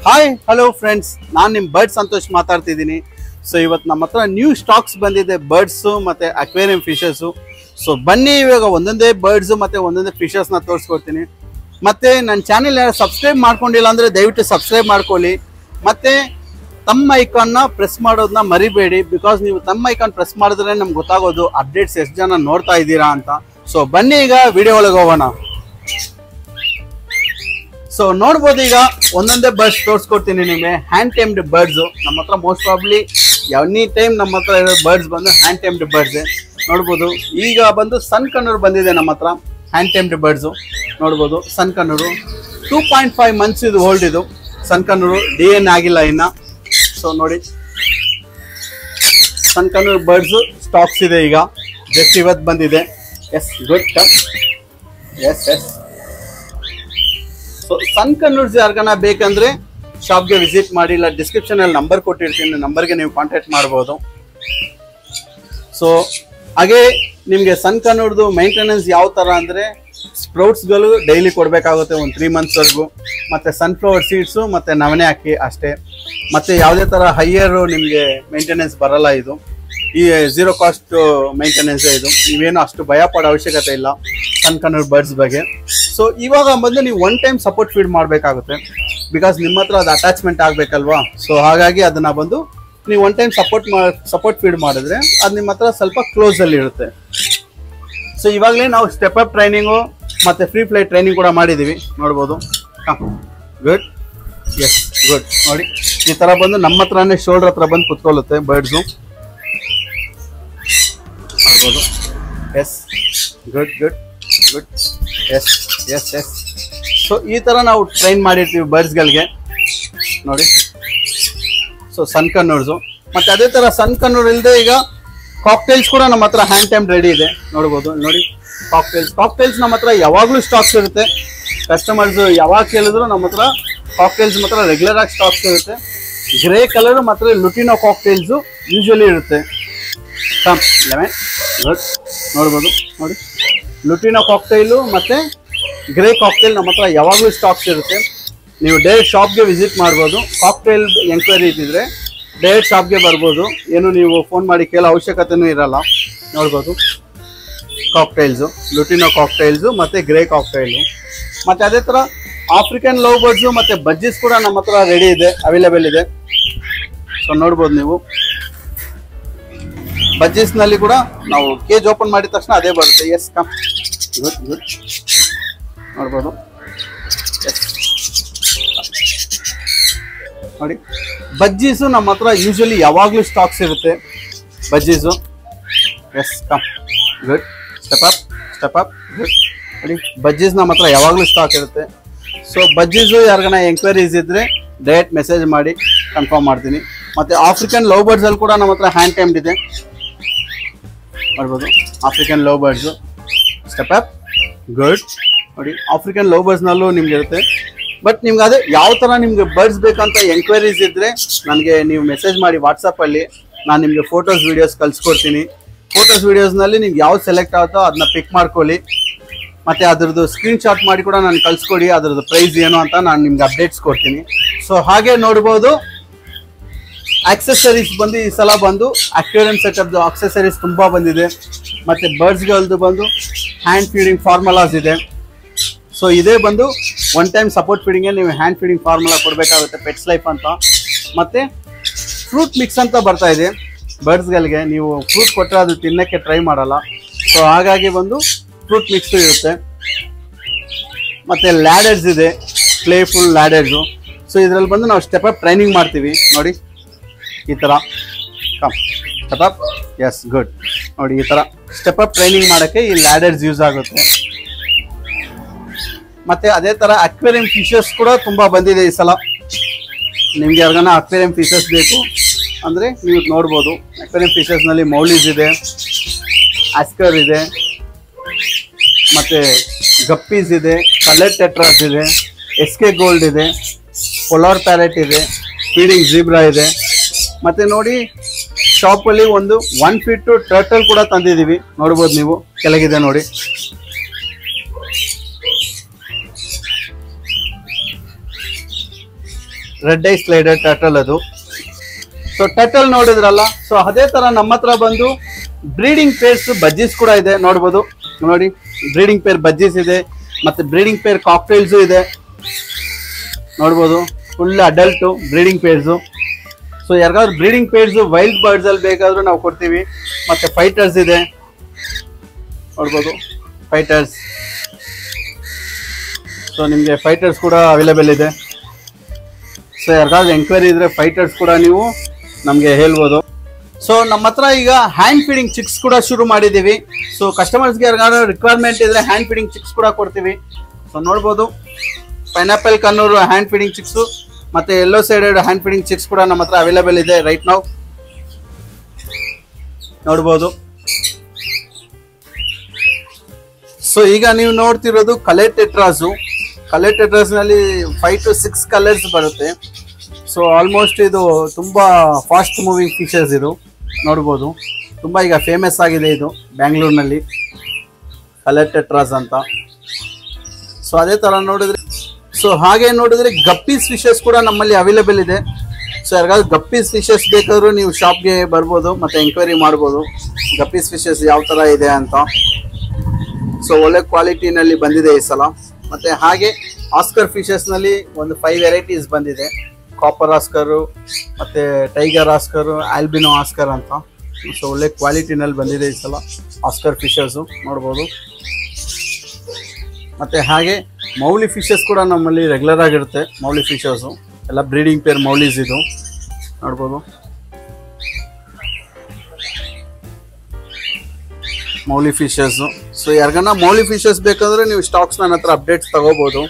Hi hello friends, ನಾನು ನಿಮ್ಮ bird Santosh ಮಾತಾಡ್ತಿದ್ದೀನಿ. ಸೊ ಇವತ್ತು ನಮ್ಮ ಹತ್ರ ನ್ಯೂ ಸ್ಟಾಕ್ಸ್ ಬಂದಿದೆ, ಬರ್ಡ್ಸು ಮತ್ತು ಅಕ್ವೇರಿಯಂ ಫಿಶಸ್ಸು. ಸೊ ಬನ್ನಿ ಇವಾಗ ಒಂದೊಂದೇ ಬರ್ಡ್ಸು ಮತ್ತು ಒಂದೊಂದೇ ಫಿಶಸ್ನ ತೋರಿಸ್ಕೊಡ್ತೀನಿ. ಮತ್ತು ನನ್ನ ಚಾನೆಲ್ ಯಾರು ಸಬ್ಸ್ಕ್ರೈಬ್ ಮಾಡ್ಕೊಂಡಿಲ್ಲ ಅಂದರೆ ದಯವಿಟ್ಟು ಸಬ್ಸ್ಕ್ರೈಬ್ ಮಾಡ್ಕೊಳ್ಳಿ. ಮತ್ತು ತಮ್ಮ ಐಕಾನ್ನ ಪ್ರೆಸ್ ಮಾಡೋದನ್ನ ಮರಿಬೇಡಿ, ಬಿಕಾಸ್ ನೀವು ತಮ್ಮ ಐಕಾನ್ ಪ್ರೆಸ್ ಮಾಡಿದ್ರೆ ನಮ್ಗೆ ಗೊತ್ತಾಗೋದು ಅಪ್ಡೇಟ್ಸ್ ಎಷ್ಟು ಜನ ನೋಡ್ತಾ ಇದ್ದೀರಾ ಅಂತ. ಸೊ ಬನ್ನಿ ಈಗ ವಿಡಿಯೋ ಒಳಗೆ ಹೋಗೋಣ. ಸೊ ನೋಡ್ಬೋದು, ಈಗ ಒಂದೊಂದೇ ಬರ್ಡ್ಸ್ ತೋರಿಸ್ಕೊಡ್ತೀನಿ ನಿಮಗೆ. ಹ್ಯಾಂಡ್ ಟೈಮ್ಡ್ ಬರ್ಡ್ಸ್ ನಮ್ಮ ಹತ್ರ ಮೋಸ್ಟ್ ಪ್ರಾಬ್ಲಿ ಎನಿ ಟೈಮ್ ನಮ್ಮ ಹತ್ರ ಇರೋ ಬರ್ಡ್ಸ್ ಬಂದು ಹ್ಯಾಂಡ್ ಟೈಮ್ಡ್ ಬರ್ಡ್ಸ್ ನೋಡ್ಬೋದು. ಈಗ ಬಂದು ಸನ್ ಕನ್ನೂರು ಬಂದಿದೆ ನಮ್ಮ ಹತ್ರ. ಹ್ಯಾಂಡ್ ಟೈಮ್ಡ್ ಬರ್ಡ್ಸು ನೋಡ್ಬೋದು. ಸನ್ ಕನ್ನೂರು 2.5 months ಇದು ಓಲ್ಡ್. ಇದು ಸನ್ ಕನ್ನೂರು DNA ಆಗಿಲ್ಲ ಇನ್ನ. ಸೊ ನೋಡಿ, ಸನ್ ಕನ್ನೂರು ಬರ್ಡ್ಸು ಸ್ಟಾಕ್ಸ್ ಇದೆ ಈಗ, ಜಸ್ಟ್ ಇವತ್ತು ಬಂದಿದೆ. Yes good come. Yes yes so sun conures ಯಾರಿಗಾನ ಬೇಕಂದ್ರೆ ಶಾಪ್ಗೆ ವಿಸಿಟ್ ಮಾಡಿ, ಇಲ್ಲ ಡಿಸ್ಕ್ರಿಪ್ಷನ್ ಅಲ್ಲಿ ನಂಬರ್ ಕೊಟ್ಟಿರ್ತೀನಿ, ನಂಬರ್ಗೆ ನೀವು ಕಾಂಟ್ಯಾಕ್ಟ್ ಮಾಡ್ಬೋದು. ಸೊ ಹಾಗೆ ನಿಮಗೆ ಸನ್ ಕನ್ನೂರ್ದು ಮೇಂಟೆನೆನ್ಸ್ ಯಾವ ಥರ ಅಂದರೆ, ಸ್ಪ್ರೌಟ್ಸ್ಗಳು ಡೈಲಿ ಕೊಡಬೇಕಾಗುತ್ತೆ ಒಂದು 3 monthsವರೆಗೂ, ಮತ್ತು ಸನ್ಫ್ಲವರ್ ಸೀಡ್ಸು ಮತ್ತು ನವಣೆ ಅಕ್ಕಿ ಅಷ್ಟೇ. ಮತ್ತು ಯಾವುದೇ ಥರ ಹೈಯರು ನಿಮಗೆ ಮೇಂಟೆನೆನ್ಸ್ ಬರಲ್ಲ. ಇದು ಈ 0 cost ಮೇಂಟೆನೆನ್ಸ್ ಇದು. ನೀವೇನು ಅಷ್ಟು ಭಯ ಪಡೋ ಅವಶ್ಯಕತೆ ಇಲ್ಲ ಸನ್ ಕನ್ನೂರ್ ಬರ್ಡ್ಸ್ ಬಗ್ಗೆ. ಸೊ ಇವಾಗ ಬಂದು ನೀವು 1 time ಸಪೋರ್ಟ್ ಫೀಡ್ ಮಾಡಬೇಕಾಗುತ್ತೆ, ಬಿಕಾಸ್ ನಿಮ್ಮ ಹತ್ರ ಅದು ಅಟ್ಯಾಚ್ಮೆಂಟ್ ಆಗಬೇಕಲ್ವಾ. ಸೊ ಹಾಗಾಗಿ ಅದನ್ನು ಬಂದು ನೀವು 1 time ಸಪೋರ್ಟ್ ಫೀಡ್ ಮಾಡಿದ್ರೆ ಅದು ನಿಮ್ಮ ಹತ್ರ ಸ್ವಲ್ಪ ಕ್ಲೋಸಲ್ಲಿ ಇರುತ್ತೆ. ಸೊ ಇವಾಗಲೇ ನಾವು ಸ್ಟೆಪ್ ಅಪ್ ಟ್ರೈನಿಂಗು ಮತ್ತು ಫ್ರೀ ಫ್ಲೈಟ್ ಟ್ರೈನಿಂಗ್ ಕೂಡ ಮಾಡಿದ್ದೀವಿ, ನೋಡ್ಬೋದು. ಗುಡ್. Yes good. ನೋಡಿ, ಈ ಥರ ಬಂದು ನಮ್ಮ ಹತ್ರನೇ ಶೋಲ್ಡರ್ ಹತ್ರ ಬಂದು ಕುತ್ಕೊಳ್ಳುತ್ತೆ ಬರ್ಡ್ಸು, ನೋಡ್ಬೋದು. Yes good good good. Yes yes yes. So ಈ ಥರ ನಾವು ಟ್ರೈನ್ ಮಾಡಿರ್ತೀವಿ ಬರ್ಡ್ಸ್ಗಳಿಗೆ, ನೋಡಿ. ಸೊ ಸನ್ ಕನ್ನೂರ್ಸು ಮತ್ತು ಅದೇ ಥರ ಸನ್ ಕನ್ನೂರ್ ಇಲ್ಲದೆ ಈಗ ಕಾಕ್ಟೇಲ್ಸ್ ಕೂಡ ನಮ್ಮ ಹತ್ರ ಹ್ಯಾಂಡ್ ಟೈಮ್ ರೆಡಿ ಇದೆ, ನೋಡ್ಬೋದು. ನೋಡಿ, ಕಾಕ್ಟೇಲ್ಸ್ ನಮ್ಮ ಹತ್ರ ಯಾವಾಗಲೂ ಸ್ಟಾಕ್ಸ್ ಇರುತ್ತೆ. ಕಸ್ಟಮರ್ಸು ಯಾವಾಗ ಕೇಳಿದ್ರು ನಮ್ಮ ಹತ್ರ ಕಾಕ್ಟೇಲ್ಸ್ ಮಾತ್ರ ರೆಗ್ಯುಲರ್ ಆಗಿ ಸ್ಟಾಕ್ಸ್ ಇರುತ್ತೆ. ಗ್ರೇ ಕಲರ್ ಮತ್ತು ಲುಟಿನೋ ಕಾಕ್ಟೇಲ್ಸು ಯೂಶಲಿ ಇರುತ್ತೆ. 11 ಗುಡ್. ನೋಡ್ಬೋದು. ನೋಡಿ, ಲುಟಿನೋ ಕಾಕ್ಟೈಲು ಮತ್ತು ಗ್ರೇ ಕಾಕ್ಟೈಲ್ ನಮ್ಮ ಹತ್ರ ಯಾವಾಗಲೂ ಸ್ಟಾಕ್ಸ್ ಇರುತ್ತೆ. ನೀವು ಡೈರೆಕ್ಟ್ ಶಾಪ್ಗೆ ವಿಸಿಟ್ ಮಾಡ್ಬೋದು. ಕಾಕ್ಟೈಲ್ ಎಂಕ್ವೈರಿ ಇದ್ದಿದ್ರೆ ಡೈರೆಕ್ಟ್ ಶಾಪ್ಗೆ ಬರ್ಬೋದು, ಏನು ನೀವು ಫೋನ್ ಮಾಡಿ ಕೇಳೋ ಅವಶ್ಯಕತೆನೂ ಇರಲ್ಲ. ನೋಡ್ಬೋದು, ಕಾಕ್ಟೈಲ್ಸು, ಲುಟಿನೋ ಕಾಕ್ಟೈಲ್ಸು ಮತ್ತು ಗ್ರೇ ಕಾಕ್ಟೈಲು. ಮತ್ತು ಅದೇ ಥರ ಆಫ್ರಿಕನ್ ಲವ್ ಬರ್ಡ್ಸು ಮತ್ತು ಬಜ್ಜೀಸ್ ಕೂಡ ನಮ್ಮ ಹತ್ರ ರೆಡಿ ಇದೆ, ಅವೈಲೇಬಲ್ ಇದೆ. ಸೊ ನೋಡ್ಬೋದು ನೀವು, ಬಜ್ಜೀಸ್ನಲ್ಲಿ ಕೂಡ ನಾವು ಕೇಜ್ ಓಪನ್ ಮಾಡಿದ ತಕ್ಷಣ ಅದೇ ಬರುತ್ತೆ. Yes come. Good good. ನೋಡ್ಬೋದು. ಎಸ್ ನೋಡಿ, ಬಜ್ಜೀಸು ನಮ್ಮ ಹತ್ರ ಯೂಶಲಿ ಯಾವಾಗಲೂ ಸ್ಟಾಕ್ಸ್ ಇರುತ್ತೆ, budgies. Yes come. Good. Step up. Good. ನೋಡಿ, ಬಜ್ಜೀಸ್ ನಮ್ಮ ಹತ್ರ ಯಾವಾಗಲೂ ಸ್ಟಾಕ್ ಇರುತ್ತೆ. ಸೊ ಬಜ್ಜೀಸು ಯಾರಿಗಾನ ಎಂಕ್ವೈರೀಸ್ ಇದ್ದರೆ ಡೈರೆಕ್ಟ್ ಮೆಸೇಜ್ ಮಾಡಿ ಕನ್ಫರ್ಮ್ ಮಾಡ್ತೀನಿ. ಮತ್ತು ಆಫ್ರಿಕನ್ ಲವ್ ಬರ್ಡ್ಸಲ್ಲಿ ಕೂಡ ನಮ್ಮ ಹತ್ರ ಹ್ಯಾಂಡ್ ಟೈಮ್ಡ್ ಇದೆ, ನೋಡ್ಬೋದು. African love birds. Step up. Good. ನೋಡಿ, ಆಫ್ರಿಕನ್ ಲವ್ ಬರ್ಡ್ಸ್ನಲ್ಲೂ ನಿಮ್ಗೆ ಇರುತ್ತೆ. ಬಟ್ ನಿಮ್ಗೆ ಅದೇ ಯಾವ ಥರ ನಿಮಗೆ ಬರ್ಡ್ಸ್ ಬೇಕಂತ ಎಂಕ್ವೈರೀಸ್ ಇದ್ದರೆ ನನಗೆ ನೀವು ಮೆಸೇಜ್ ಮಾಡಿ ವಾಟ್ಸಪ್ಪಲ್ಲಿ, ನಾನು ನಿಮಗೆ ಫೋಟೋಸ್ ವೀಡಿಯೋಸ್ ಕಳಿಸ್ಕೊಡ್ತೀನಿ. ಫೋಟೋಸ್ ವೀಡಿಯೋಸ್ನಲ್ಲಿ ನಿಮ್ಗೆ ಯಾವ್ದು ಸೆಲೆಕ್ಟ್ ಆಗುತ್ತೋ ಅದನ್ನ ಪಿಕ್ ಮಾಡ್ಕೊಳ್ಳಿ, ಮತ್ತು ಅದ್ರದ್ದು ಸ್ಕ್ರೀನ್ಶಾಟ್ ಮಾಡಿ ಕೂಡ ನಾನು ಕಳಿಸ್ಕೊಡಿ, ಅದ್ರದ್ದು ಪ್ರೈಸ್ ಏನು ಅಂತ ನಾನು ನಿಮ್ಗೆ ಅಪ್ಡೇಟ್ಸ್ ಕೊಡ್ತೀನಿ. ಸೊ ಹಾಗೆ ನೋಡ್ಬೋದು, ಆಕ್ಸೆಸರೀಸ್ ಬಂದು ಈ ಸಲ ಬಂದು ಅಕ್ವೇರಿಯಂ ಸೆಟಪ್ದು ಆಕ್ಸೆಸರೀಸ್ ತುಂಬ ಬಂದಿದೆ. ಮತ್ತು ಬರ್ಡ್ಸ್ಗಳದ್ದು ಬಂದು ಹ್ಯಾಂಡ್ ಫೀಡಿಂಗ್ ಫಾರ್ಮುಲಾಸ್ ಇದೆ. ಸೊ ಇದೇ ಬಂದು 1 time ಸಪೋರ್ಟ್ ಫೀಡಿಂಗ್ಗೆ ನೀವು ಹ್ಯಾಂಡ್ ಫೀಡಿಂಗ್ ಫಾರ್ಮುಲಾ ಕೊಡಬೇಕಾಗುತ್ತೆ, ಪೆಟ್ಸ್ ಲೈಫ್ ಅಂತ. ಮತ್ತು ಫ್ರೂಟ್ ಮಿಕ್ಸ್ ಅಂತ ಬರ್ತಾ ಇದೆ ಬರ್ಡ್ಸ್ಗಳಿಗೆ. ನೀವು ಫ್ರೂಟ್ ಕೊಟ್ಟರೆ ಅದು ತಿನ್ನೋಕ್ಕೆ ಟ್ರೈ ಮಾಡಲ್ಲ, ಸೊ ಹಾಗಾಗಿ ಬಂದು ಫ್ರೂಟ್ ಮಿಕ್ಸು ಇರುತ್ತೆ. ಮತ್ತು ಲ್ಯಾಡರ್ಸ್ ಇದೆ, ಪ್ಲೇಫುಲ್ ಲ್ಯಾಡರ್ಸು. ಸೊ ಇದರಲ್ಲಿ ಬಂದು ನಾವು ಸ್ಟೆಪ್ ಅಪ್ ಟ್ರೈನಿಂಗ್ ಮಾಡ್ತೀವಿ, ನೋಡಿ ಈ ಥರ. Come. Step up. S good. ನೋಡಿ, ಈ ಥರ ಸ್ಟೆಪ್ ಅಪ್ ಟ್ರೈನಿಂಗ್ ಮಾಡೋಕ್ಕೆ ಈ ಲ್ಯಾಡರ್ಸ್ ಯೂಸ್ ಆಗುತ್ತೆ. ಮತ್ತು ಅದೇ ಥರ ಅಕ್ವೇರಿಯಂ ಫಿಶಸ್ ಕೂಡ ತುಂಬ ಬಂದಿದೆ ಈ ಸಲ. ನಿಮ್ಗೆ ಯಾರಿಗಾನ ಅಕ್ವೇರಿಯಂ ಫಿಶಸ್ ಬೇಕು ಅಂದರೆ ನೀವು ನೋಡ್ಬೋದು. ಅಕ್ವೇರಿಯಂ ಫಿಶಸ್ನಲ್ಲಿ ಮೌಲೀಸ್ ಇದೆ, ಆಸ್ಕರ್ ಇದೆ, ಮತ್ತು ಗಪ್ಪೀಸ್ ಇದೆ, ಕಲರ್ ಟೆಟ್ರಾಸ್ ಇದೆ, SK ಗೋಲ್ಡ್ ಇದೆ, ಪೊಲಾರ್ ಪ್ಯಾರೆಟ್ ಇದೆ, ಫೀಡಿಂಗ್ ಝೀಬ್ರಾ ಇದೆ. ಮತ್ತು ನೋಡಿ, ಶಾಪಲ್ಲಿ ಒಂದು 1 feet ಟರ್ಟಲ್ ಕೂಡ ತಂದಿದ್ದೀವಿ, ನೋಡ್ಬೋದು ನೀವು, ಕೆಳಗಿದೆ ನೋಡಿ. ರೆಡ್ ಐ ಸ್ಲೈಡರ್ ಟರ್ಟಲ್ ಅದು. ಸೊ ಟರ್ಟಲ್ ನೋಡಿದ್ರಲ್ಲ, ಸೊ ಅದೇ ತರ ನಮ್ಮ ಹತ್ರ ಬಂದು ಬ್ರೀಡಿಂಗ್ ಪೇರ್ಸ್ ಬಜ್ಜೀಸ್ ಕೂಡ ಇದೆ ನೋಡ್ಬೋದು. ನೋಡಿ ಬ್ರೀಡಿಂಗ್ ಪೇರ್ ಬಜ್ಜೀಸ್ ಇದೆ, ಮತ್ತೆ ಬ್ರೀಡಿಂಗ್ ಪೇರ್ ಕಾಕ್ಟೈಲ್ಸು ಇದೆ ನೋಡ್ಬೋದು. Full adult breeding pairs. So ಯಾರಿಗಾದ್ರು ಬ್ರೀಡಿಂಗ್ ಪೇರ್ಸು ವೈಲ್ಡ್ ಬರ್ಡ್ಸ್ ಅಲ್ಲಿ ಬೇಕಾದ್ರೂ ನಾವು ಕೊಡ್ತೀವಿ. ಮತ್ತೆ ಫೈಟರ್ಸ್ ಇದೆ ನೋಡ್ಬೋದು, ಫೈಟರ್ಸ್. ಸೊ ನಿಮಗೆ ಫೈಟರ್ಸ್ ಕೂಡ ಅವೈಲೇಬಲ್ ಇದೆ. ಸೊ ಯಾರಿಗಾದ್ರು ಎಂಕ್ವೈರಿ ಇದ್ರೆ ಫೈಟರ್ಸ್ ಕೂಡ ನೀವು ನಮಗೆ ಹೇಳ್ಬೋದು. ಸೊ ನಮ್ಮ ಹತ್ರ ಈಗ ಹ್ಯಾಂಡ್ ಫೀಡಿಂಗ್ ಚಿಕ್ಸ್ ಕೂಡ ಶುರು ಮಾಡಿದ್ದೀವಿ. ಸೊ ಕಸ್ಟಮರ್ಸ್ಗೆ ಯಾರಿಗಾದ್ರು ರಿಕ್ವೈರ್ಮೆಂಟ್ ಇದ್ರೆ ಹ್ಯಾಂಡ್ ಫೀಡಿಂಗ್ ಚಿಕ್ಸ್ ಕೂಡ ಕೊಡ್ತೀವಿ. ಸೊ ನೋಡ್ಬೋದು pineapple conure hand feeding chicks ಮತ್ತೆ yellow sided hand feeding chicks ಕೂಡ ನಮ್ಮ ಹತ್ರ ಅವೈಲೇಬಲ್ ಇದೆ ರೈಟ್ ನಾವು ನೋಡ್ಬೋದು. ಸೊ ಈಗ ನೀವು ನೋಡ್ತಿರೋದು ಕಲರ್ ಟೆಟ್ರಾಸು. ಕಲರ್ ಟೆಟ್ರಾಸ್ ನಲ್ಲಿ 5 to 6 ಕಲರ್ಸ್ ಬರುತ್ತೆ. ಸೊ ಆಲ್ಮೋಸ್ಟ್ ಇದು ತುಂಬಾ ಫಾಸ್ಟ್ ಮೂವಿಂಗ್ ಫಿಶಸ್ ಇದು ನೋಡ್ಬೋದು. ತುಂಬಾ ಈಗ ಫೇಮಸ್ ಆಗಿದೆ ಇದು ಬ್ಯಾಂಗ್ಳೂರ್ನಲ್ಲಿ ಕಲರ್ ಟೆಟ್ರಾಸ್ ಅಂತ. ಸೊ ಅದೇ ತರ ನೋಡಿದ್ರೆ, ಸೊ ಹಾಗೆ ನೋಡಿದ್ರೆ ಗಪ್ಪೀಸ್ ಫಿಶಸ್ ಕೂಡ ನಮ್ಮಲ್ಲಿ ಅವೈಲೇಬಲ್ ಇದೆ. ಸೊ ಯಾರಿಗಾದ್ರು ಗಪ್ಪೀಸ್ ಫಿಶಸ್ ಬೇಕಾದ್ರೂ ನೀವು ಶಾಪ್ಗೆ ಬರ್ಬೋದು ಮತ್ತೆ ಎಂಕ್ವೈರಿ ಮಾಡ್ಬೋದು ಗಪ್ಪೀಸ್ ಫಿಶಸ್ ಯಾವ ತರ ಇದೆ ಅಂತ. ಸೊ ಒಳ್ಳೆ ಕ್ವಾಲಿಟಿನಲ್ಲಿ ಬಂದಿದೆ ಈ ಸಲ. ಮತ್ತೆ ಹಾಗೆ ಆಸ್ಕರ್ ಫಿಶಸ್ ನಲ್ಲಿ ಒಂದು 5 ವೆರೈಟೀಸ್ ಬಂದಿದೆ. ಕಾಪರ್ ಆಸ್ಕರು ಮತ್ತೆ ಟೈಗರ್ ಆಸ್ಕರು, ಆಲ್ಬಿನೋ ಆಸ್ಕರ್ ಅಂತ. ಸೊ ಒಳ್ಳೆ ಕ್ವಾಲಿಟಿನಲ್ಲಿ ಬಂದಿದೆ ಈ ಸಲ ಆಸ್ಕರ್ ಫಿಶಸ್ ನೋಡ್ಬೋದು. ಮತ್ತೆ ಹಾಗೆ ಮೌಲಿ ಫಿಶಸ್ ಕೂಡ ನಮ್ಮಲ್ಲಿ ರೆಗ್ಯುಲರ್ ಆಗಿರುತ್ತೆ. ಮೌಲಿ ಫಿಶಸ್ ಎಲ್ಲ ಬ್ರೀಡಿಂಗ್ ಪೇರ್ ಮೌಲೀಸ್ ಇದು ನೋಡ್ಬೋದು. ಮೌಲಿ ಫಿಶಸ್. ಸೊ ಯಾರಿಗನ್ನ ಮೌಲಿ ಫಿಶಸ್ ಬೇಕಾದ್ರೆ ನೀವು ಸ್ಟಾಕ್ಸ್ ನನ್ನ ಹತ್ರ ಅಪ್ಡೇಟ್ಸ್ ತಗೋಬಹುದು.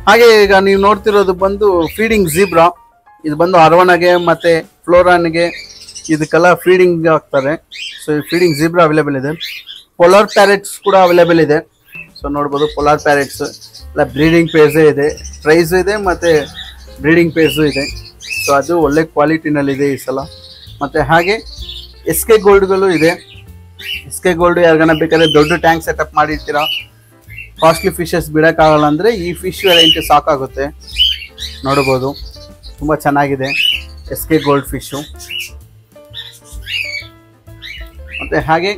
ಹಾಗೆ ಈಗ ನೀವು ನೋಡ್ತಿರೋದು ಬಂದು ಫೀಡಿಂಗ್ ಝೀಬ್ರಾ. ಇದು ಬಂದು ಅರವಣಗೆ ಮತ್ತೆ ಫ್ಲೋರಾನ್ಗೆ ಇದಕ್ಕೆಲ್ಲ ಫೀಡಿಂಗ್ ಆಗ್ತಾರೆ. ಸೊ ಫೀಡಿಂಗ್ ಝೀಬ್ರಾ ಅವೈಲೇಬಲ್ ಇದೆ. ಪೊಲಾರ್ ಪ್ಯಾರೆಟ್ಸ್ ಕೂಡ ಅವೈಲೇಬಲ್ ಇದೆ. ಸೊ ನೋಡ್ಬೋದು ಪೊಲಾರ್ ಪ್ಯಾರೆಟ್ಸ್ ಎಲ್ಲ ಬ್ರೀಡಿಂಗ್ ಪೇರ್ಸೇ ಇದೆ, ಪ್ರೈಸ್ ಇದೆ ಮತ್ತೆ ಬ್ರೀಡಿಂಗ್ ಪೇರ್ಸು ಇದೆ. ಸೊ ಅದು ಒಳ್ಳೆ ಕ್ವಾಲಿಟಿನಲ್ಲಿದೆ ಈ ಸಲ. ಮತ್ತೆ ಹಾಗೆ SK ಗೋಲ್ಡ್ಗಳು ಇದೆ. SK ಗೋಲ್ಡ್ ಯಾರಿಗಾನ ಬೇಕಾದ್ರೆ ದೊಡ್ಡ ಟ್ಯಾಂಕ್ ಸೆಟಪ್ ಮಾಡಿರ್ತೀರಾ, ಕಾಸ್ಟ್ಲಿ ಫಿಶಸ್ ಬಿಡೋಕ್ಕಾಗಲ್ಲ ಅಂದರೆ ಈ ಫಿಶ್ ವೆರೈಟಿ ಸಾಕಾಗುತ್ತೆ ನೋಡ್ಬೋದು. ತುಂಬ ಚೆನ್ನಾಗಿದೆ SK ಗೋಲ್ಡ್ ಫಿಶು. ಮತ್ತು ಹಾಗೆ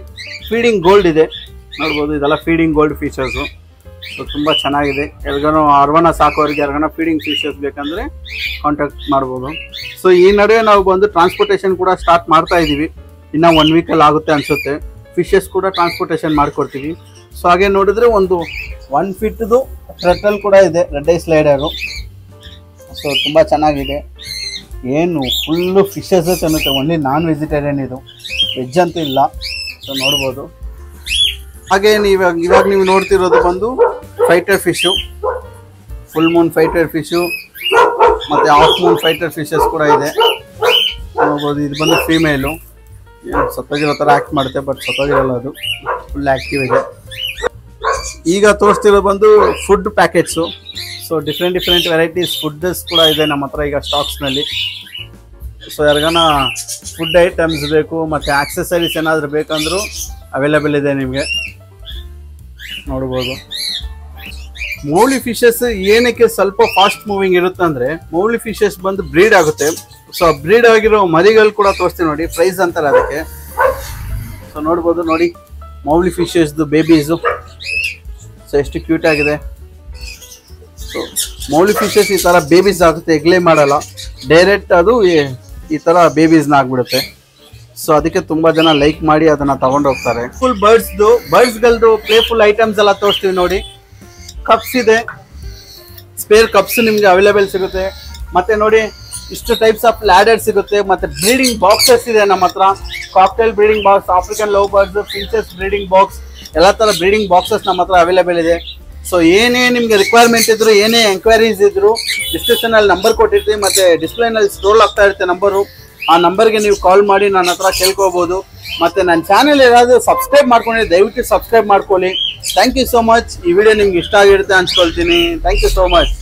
ಫೀಡಿಂಗ್ ಗೋಲ್ಡ್ ಇದೆ ನೋಡ್ಬೋದು. ಇದೆಲ್ಲ ಫೀಡಿಂಗ್ ಗೋಲ್ಡ್ ಫಿಶಸ್ಸು. ಸೊ ತುಂಬ ಚೆನ್ನಾಗಿದೆ. ಯಾರಿಗಾನು ಅರ್ವನ ಸಾಕೋರಿಗೆ ಯಾರಿಗಾನ ಫೀಡಿಂಗ್ ಫಿಶಸ್ ಬೇಕಂದರೆ ಕಾಂಟ್ಯಾಕ್ಟ್ ಮಾಡ್ಬೋದು. ಸೊ ಈ ನಡುವೆ ನಾವು ಬಂದು ಟ್ರಾನ್ಸ್ಪೋರ್ಟೇಷನ್ ಕೂಡ ಸ್ಟಾರ್ಟ್ ಮಾಡ್ತಾ ಇದ್ದೀವಿ. ಇನ್ನು 1 ವೀಕಲ್ಲಿ ಆಗುತ್ತೆ ಅನಿಸುತ್ತೆ. ಫಿಶಸ್ ಕೂಡ ಟ್ರಾನ್ಸ್ಪೋರ್ಟೇಷನ್ ಮಾಡಿಕೊಡ್ತೀವಿ. ಸೊ ಹಾಗೆ ನೋಡಿದ್ರೆ ಒಂದು 1 ಫೀಟ್ದು ಟರ್ಟಲ್ ಕೂಡ ಇದೆ, ರೆಡ್ ಐ ಸ್ಲೈಡರು. ಸೊ ತುಂಬ ಚೆನ್ನಾಗಿದೆ. ಏನು ಫುಲ್ಲು ಫಿಶಸ್ ತಿನ್ನುತ್ತೆ. ಓನ್ಲಿ ನಾನ್ ವೆಜಿಟೇರಿಯನ್ ಇದು, ವೆಜ್ ಅಂತೂ ಇಲ್ಲ. ಸೊ ನೋಡ್ಬೋದು. ಹಾಗೆ ಇವಾಗ ನೀವು ನೋಡ್ತಿರೋದು ಬಂದು fighter fish, full moon fighter fish ಮತ್ತು ಹಾಫ್ ಮೂನ್ ಫೈಟರ್ ಫಿಶಸ್ ಕೂಡ ಇದೆ ನೋಡ್ಬೋದು. ಇದು ಬಂದು ಫೀಮೇಲು, ಸತ್ತೋಗಿರೋ ಥರ ಆ್ಯಕ್ಟ್ ಮಾಡುತ್ತೆ, ಬಟ್ ಸತ್ತೋಗಿರಲ್ಲ, ಅದು ಫುಲ್ ಆ್ಯಕ್ಟಿವ್ ಇದೆ. ಈಗ ತೋರಿಸ್ತಿರೋ ಬಂದು food packets. So different varieties foods ಕೂಡ ಇದೆ ನಮ್ಮ ಹತ್ರ ಈಗ ಸ್ಟಾಕ್ಸ್ನಲ್ಲಿ. ಸೊ ಯಾರಿಗಾನ ಫುಡ್ ಐಟಮ್ಸ್ ಬೇಕು ಮತ್ತು ಆಕ್ಸೆಸರೀಸ್ ಏನಾದರೂ ಬೇಕಂದ್ರೂ ಅವೈಲೇಬಲ್ ಇದೆ ನಿಮಗೆ ನೋಡ್ಬೋದು. ಮೌಲಿ ಫಿಶಸ್ ಏನಕ್ಕೆ ಸ್ವಲ್ಪ ಫಾಸ್ಟ್ ಮೂವಿಂಗ್ ಇರುತ್ತೆ ಅಂದರೆ, ಮೌಲಿ ಫಿಶಸ್ ಬಂದು ಬ್ರೀಡ್ ಆಗುತ್ತೆ. ಸೊ ಬ್ರೀಡ್ ಆಗಿರೋ ಮರಿಗಳು ಕೂಡ ತೋರಿಸ್ತೀವಿ ನೋಡಿ, ಪ್ರೈಸ್ ಅಂತಾರೆ ಅದಕ್ಕೆ. ಸೊ ನೋಡ್ಬೋದು ನೋಡಿ ಮೌಲಿ ಫಿಶಸ್ದು ಬೇಬೀಸು. ಸೊ ಎಷ್ಟು ಕ್ಯೂಟ್ ಆಗಿದೆ. ಸೊ ಮೌಲಿ ಫಿಶಸ್ ಈ ಥರ ಬೇಬೀಸ್ ಆಗುತ್ತೆ, ಎಗ್ಲೇ ಮಾಡಲ್ಲ, ಡೈರೆಕ್ಟ್ ಅದು ಈ ಥರ ಬೇಬೀಸ್ನ ಆಗ್ಬಿಡುತ್ತೆ. ಸೊ ಅದಕ್ಕೆ ತುಂಬ ಜನ ಲೈಕ್ ಮಾಡಿ ಅದನ್ನು ತಗೊಂಡೋಗ್ತಾರೆ. ಫುಲ್ ಬರ್ಡ್ಸ್ಗಳದ್ದು ಪ್ಲೇಫುಲ್ ಐಟಮ್ಸ್ ಎಲ್ಲ ತೋರಿಸ್ತೀವಿ ನೋಡಿ. ಕಪ್ಸ್ ಇದೆ, ಸ್ಪೇರ್ ಕಪ್ಸ್ ನಿಮಗೆ ಅವೈಲೇಬಲ್ ಸಿಗುತ್ತೆ. ಮತ್ತೆ ನೋಡಿ ಇಷ್ಟು ಟೈಪ್ಸ್ ಆಫ್ ಲ್ಯಾಡರ್ ಸಿಗುತ್ತೆ. ಮತ್ತೆ ಬ್ರೀಡಿಂಗ್ ಬಾಕ್ಸಸ್ ಇದೆ ನಮ್ಮ ಹತ್ರ. Cocktail breeding box, African love birds, finches breeding box, ಎಲ್ಲ ಥರ ಬ್ರೀಡಿಂಗ್ ಬಾಕ್ಸಸ್ ನಮ್ಮ ಹತ್ರ ಅವೈಲೇಬಲ್ ಇದೆ. ಸೊ ಏನೇ ನಿಮಗೆ ರಿಕ್ವೈರ್ಮೆಂಟ್ ಇದ್ರು, ಏನೇ ಎಂಕ್ವೈರೀಸ್ ಇದ್ರು ಡಿಸ್ಕ್ರಿಪ್ಷನಲ್ಲಿ ನಂಬರ್ ಕೊಟ್ಟಿರ್ತೀವಿ. ಮತ್ತು ಡಿಸ್ಪ್ಲೇನಲ್ಲಿ ಸ್ಕ್ರೋಲ್ ಆಗ್ತಾ ಇರುತ್ತೆ ನಂಬರು. ಆ ನಂಬರ್ಗೆ ನೀವು ಕಾಲ್ ಮಾಡಿ ನನ್ನ ಹತ್ರ ಕೇಳ್ಕೋಬೋದು. ಮತ್ತು ನನ್ನ ಚಾನೆಲ್ ಏನಾದರೂ ಸಬ್ಸ್ಕ್ರೈಬ್ ಮಾಡ್ಕೊಂಡ್ರೆ ದಯವಿಟ್ಟು ಸಬ್ಸ್ಕ್ರೈಬ್ ಮಾಡ್ಕೊಳ್ಳಿ. Thank you so much. ಈ ವಿಡಿಯೋ ನಿಮ್ಗೆ ಇಷ್ಟ ಆಗಿರುತ್ತೆ ಅನ್ಸ್ಕೊಳ್ತೀನಿ. Thank you so much.